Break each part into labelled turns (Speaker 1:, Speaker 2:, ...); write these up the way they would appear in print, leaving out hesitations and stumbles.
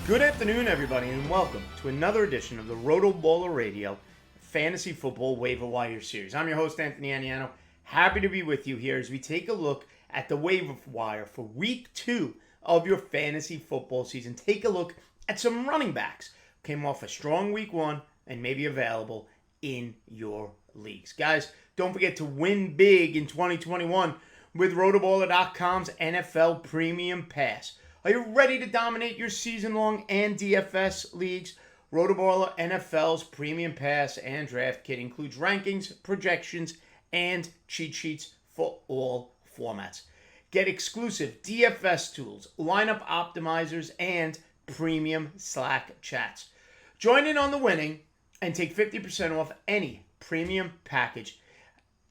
Speaker 1: Good afternoon, everybody, and welcome to another edition of the RotoBaller Radio Fantasy Football Waiver Wire Series. I'm your host, Anthony Aniano. Happy to be with you here as we take a look at the waiver wire for Week 2 of your fantasy football season. Take a look at some running backs. Came off a strong Week 1 and may be available in your leagues. Guys, don't forget to win big in 2021 with RotoBaller.com's NFL Premium Pass. Are you ready to dominate your season-long and DFS leagues? RotoBaller NFL's Premium Pass and Draft Kit includes rankings, projections, and cheat sheets for all formats. Get exclusive DFS tools, lineup optimizers, and premium Slack chats. Join in on the winning and take 50% off any premium package.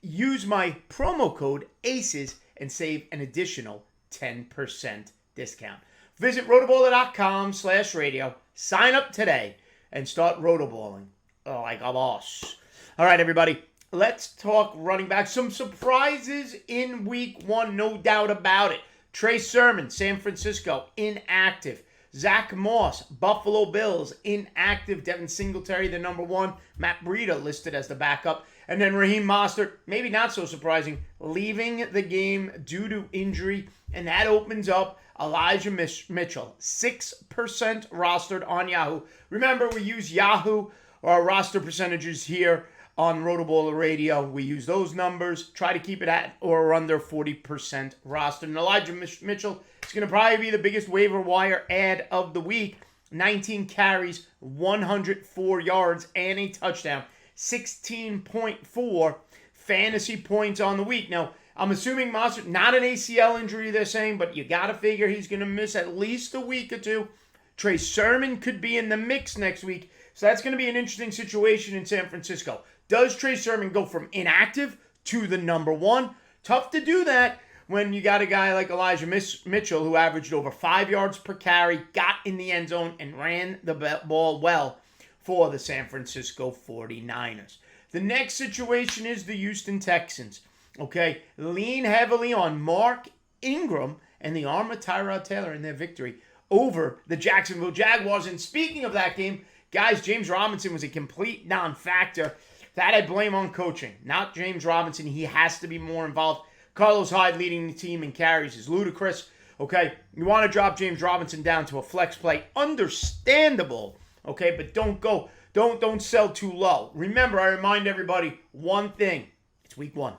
Speaker 1: Use my promo code ACES and save an additional 10% discount. Visit rotoballer.com/radio. Sign up today and start rotoballing like a boss. All right, everybody. Let's talk running back. Some surprises in Week 1, no doubt about it. Trey Sermon, San Francisco, inactive. Zach Moss, Buffalo Bills, inactive. Devin Singletary, the number 1. Matt Breida listed as the backup. And then Raheem Mostert, maybe not so surprising, leaving the game due to injury. And that opens up Elijah Mitchell, 6% rostered on Yahoo. Remember, we use Yahoo, our roster percentages here on RotoBaller Radio. We use those numbers, try to keep it at or under 40% rostered. And Elijah Mitchell is going to probably be the biggest waiver wire ad of the week. 19 carries, 104 yards, and a touchdown. 16.4 fantasy points on the week. Now, I'm assuming Mostert, not an ACL injury, they're saying, but you got to figure he's going to miss at least a week or two. Trey Sermon could be in the mix next week, so that's going to be an interesting situation in San Francisco. Does Trey Sermon go from inactive to the number 1? Tough to do that when you got a guy like Elijah Mitchell who averaged over 5 yards per carry, got in the end zone, and ran the ball well for the San Francisco 49ers. The next situation is the Houston Texans. Okay, lean heavily on Mark Ingram and the arm of Tyrod Taylor in their victory over the Jacksonville Jaguars. And speaking of that game, guys, James Robinson was a complete non-factor. That I blame on coaching, not James Robinson. He has to be more involved. Carlos Hyde leading the team in carries is ludicrous. Okay, you want to drop James Robinson down to a flex play. Understandable. Okay, but don't sell too low. Remember, I remind everybody one thing. It's Week 1.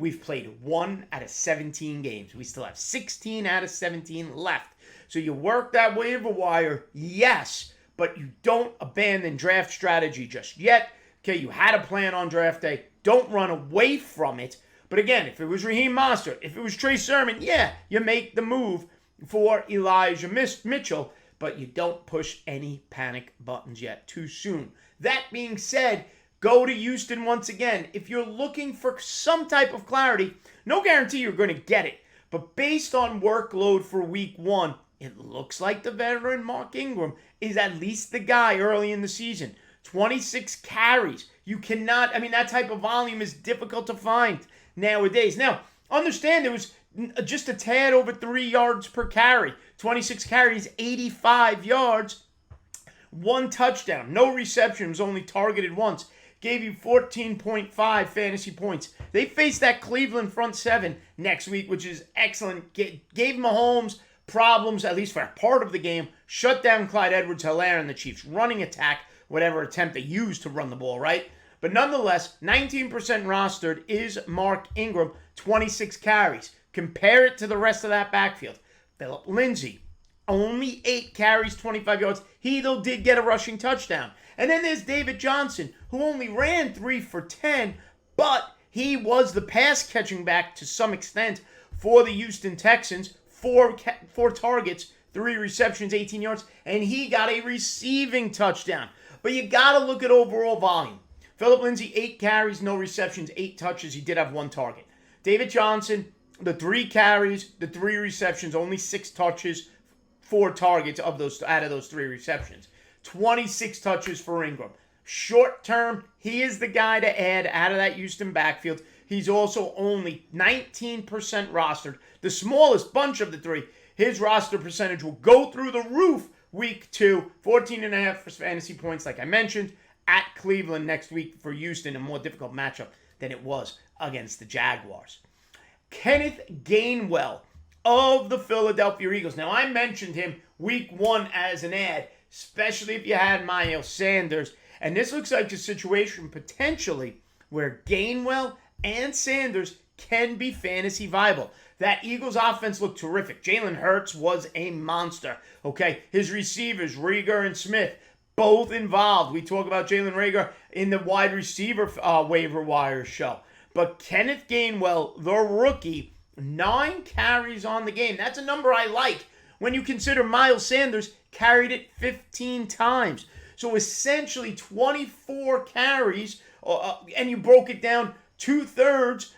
Speaker 1: We've played 1 out of 17 games. We still have 16 out of 17 left. So you work that waiver wire, yes, but you don't abandon draft strategy just yet. Okay, you had a plan on draft day. Don't run away from it. But again, if it was Raheem Mostert, if it was Trey Sermon, yeah, you make the move for Elijah Mitchell, but you don't push any panic buttons yet. Too soon. That being said, go to Houston once again. If you're looking for some type of clarity, no guarantee you're going to get it. But based on workload for Week 1, it looks like the veteran Mark Ingram is at least the guy early in the season. 26 carries. You cannot, that type of volume is difficult to find nowadays. Now, understand it was just a tad over 3 yards per carry. 26 carries, 85 yards, 1 touchdown. No reception, was only targeted once. Gave you 14.5 fantasy points. They face that Cleveland front 7 next week, which is excellent. Gave Mahomes problems, at least for a part of the game. Shut down Clyde Edwards-Helaire and the Chiefs' running attack, whatever attempt they used to run the ball, right? But nonetheless, 19% rostered is Mark Ingram, 26 carries. Compare it to the rest of that backfield. Phillip Lindsay, only 8 carries, 25 yards. He, though, did get a rushing touchdown. And then there's David Johnson, who only ran 3 for 10, but he was the pass-catching back to some extent for the Houston Texans. 4 targets, 3 receptions, 18 yards, and he got a receiving touchdown. But you got to look at overall volume. Phillip Lindsay, 8 carries, no receptions, 8 touches. He did have 1 target. David Johnson, the 3 carries, the 3 receptions, only 6 touches, 4 targets out of those 3 receptions. 26 touches for Ingram. Short term, he is the guy to add out of that Houston backfield. He's also only 19% rostered, the smallest bunch of the 3. His roster percentage will go through the roof Week 2, 14.5 for fantasy points, like I mentioned, at Cleveland next week for Houston, a more difficult matchup than it was against the Jaguars. Kenneth Gainwell of the Philadelphia Eagles. Now, I mentioned him week 1 as an ad, especially if you had Miles Sanders. And this looks like a situation potentially where Gainwell and Sanders can be fantasy viable. That Eagles offense looked terrific. Jalen Hurts was a monster. Okay, his receivers, Reagor and Smith, both involved. We talk about Jalen Reagor in the wide receiver waiver wire show. But Kenneth Gainwell, the rookie, 9 carries on the game. That's a number I like when you consider Miles Sanders carried it 15 times. So essentially 24 carries, and you broke it down 2/3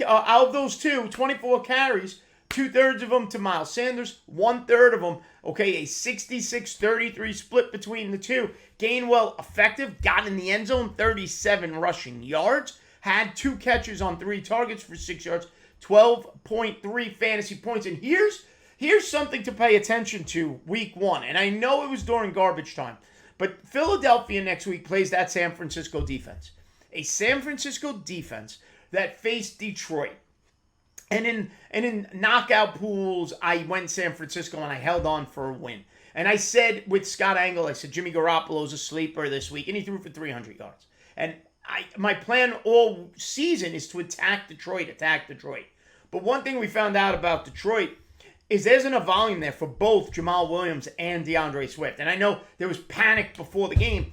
Speaker 1: out of those 24 carries, 2/3 of them to Miles Sanders, 1/3 of them, okay, a 66-33 split between the two. Gainwell effective, got in the end zone, 37 rushing yards, had 2 catches on 3 targets for 6 yards, 12.3 fantasy points. And here's something to pay attention to week 1. And I know it was during garbage time, but Philadelphia next week plays that San Francisco defense. A San Francisco defense that faced Detroit. And in knockout pools, I went San Francisco and I held on for a win. And I said with Scott Angle, I said Jimmy Garoppolo's a sleeper this week, and he threw for 300 yards. And my plan all season is to attack Detroit. But one thing we found out about Detroit is there's enough volume there for both Jamal Williams and DeAndre Swift. And I know there was panic before the game.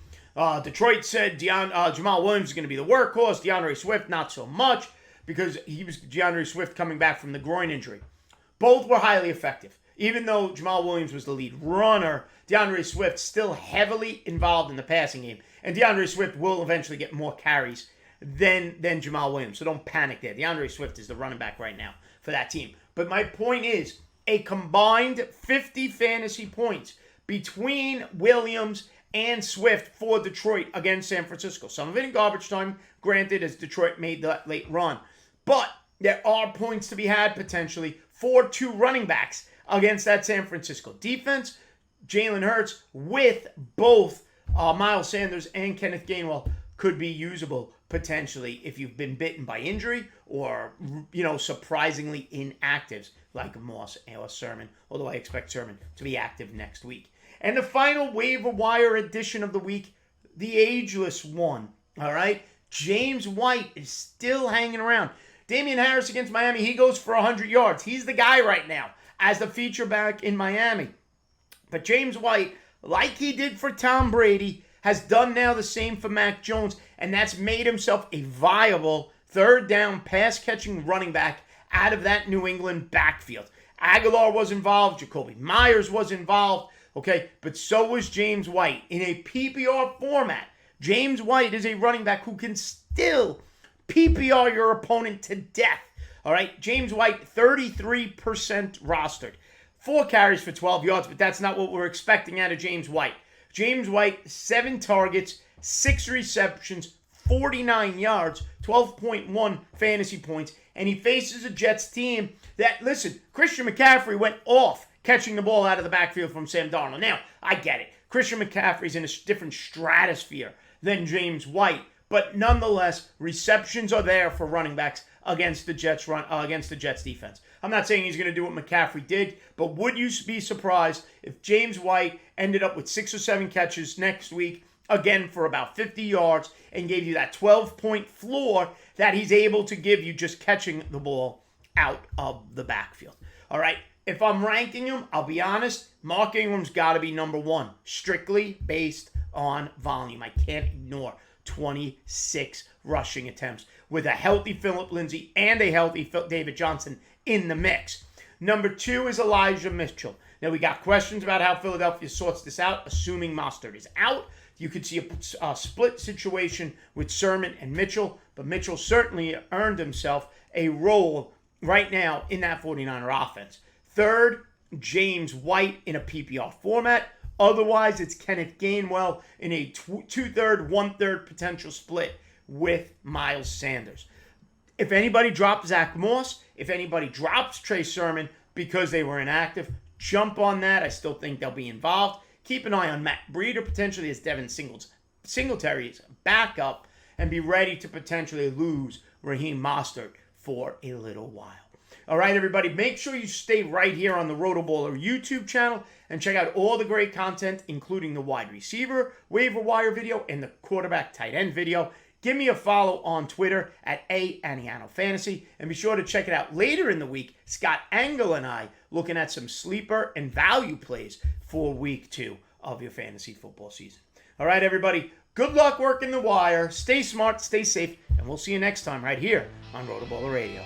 Speaker 1: Detroit said Jamal Williams is going to be the workhorse. DeAndre Swift, not so much, because DeAndre Swift coming back from the groin injury. Both were highly effective. Even though Jamal Williams was the lead runner, DeAndre Swift still heavily involved in the passing game. And DeAndre Swift will eventually get more carries than Jamal Williams. So don't panic there. DeAndre Swift is the running back right now for that team. But my point is, a combined 50 fantasy points between Williams and Swift for Detroit against San Francisco. Some of it in garbage time, granted, as Detroit made that late run. But there are points to be had potentially for 2 running backs against that San Francisco defense. Jalen Hurts with both Miles Sanders and Kenneth Gainwell could be usable potentially if you've been bitten by injury or, surprisingly inactives like Moss or Sermon, although I expect Sermon to be active next week. And the final waiver wire edition of the week, the ageless one, all right? James White is still hanging around. Damian Harris against Miami, he goes for 100 yards. He's the guy right now as the feature back in Miami. But James White, like he did for Tom Brady, has done now the same for Mac Jones, and that's made himself a viable third down pass-catching running back out of that New England backfield. Aguilar was involved. Jacoby Myers was involved. Okay, but so was James White. In a PPR format, James White is a running back who can still PPR your opponent to death. All right, James White, 33% rostered. 4 carries for 12 yards, but that's not what we're expecting out of James White. James White, 7 targets, 6 receptions, 49 yards, 12.1 fantasy points, and he faces a Jets team that, listen, Christian McCaffrey went off catching the ball out of the backfield from Sam Darnold. Now, I get it. Christian McCaffrey's in a different stratosphere than James White, but nonetheless, receptions are there for running backs against the Jets defense. I'm not saying he's going to do what McCaffrey did, but would you be surprised if James White ended up with 6 or 7 catches next week, again for about 50 yards, and gave you that 12-point floor that he's able to give you just catching the ball out of the backfield? All right, if I'm ranking him, I'll be honest, Mark Ingram's got to be number 1, strictly based on volume. I can't ignore 26 rushing attempts with a healthy Phillip Lindsay and a healthy David Johnson in the mix. Number 2 is Elijah Mitchell. Now, we got questions about how Philadelphia sorts this out, assuming Mostert is out. You could see a split situation with Sermon and Mitchell, but Mitchell certainly earned himself a role right now in that 49er offense. Third, James White in a PPR format. Otherwise, it's Kenneth Gainwell in a 2/3, 1/3 potential split with Miles Sanders. If anybody dropped Zach Moss, if anybody drops Trey Sermon because they were inactive, jump on that. I still think they'll be involved. Keep an eye on Matt Breeder potentially as Devin Singletary's backup, and be ready to potentially lose Raheem Mostert for a little while. All right, everybody, make sure you stay right here on the RotoBaller YouTube channel and check out all the great content, including the wide receiver, waiver wire video, and the quarterback tight end video. Give me a follow on Twitter at Aniano Fantasy, and be sure to check it out later in the week. Scott Engel and I looking at some sleeper and value plays for week 2 of your fantasy football season. All right, everybody, good luck working the wire. Stay smart, stay safe, and we'll see you next time right here on RotoBaller Radio.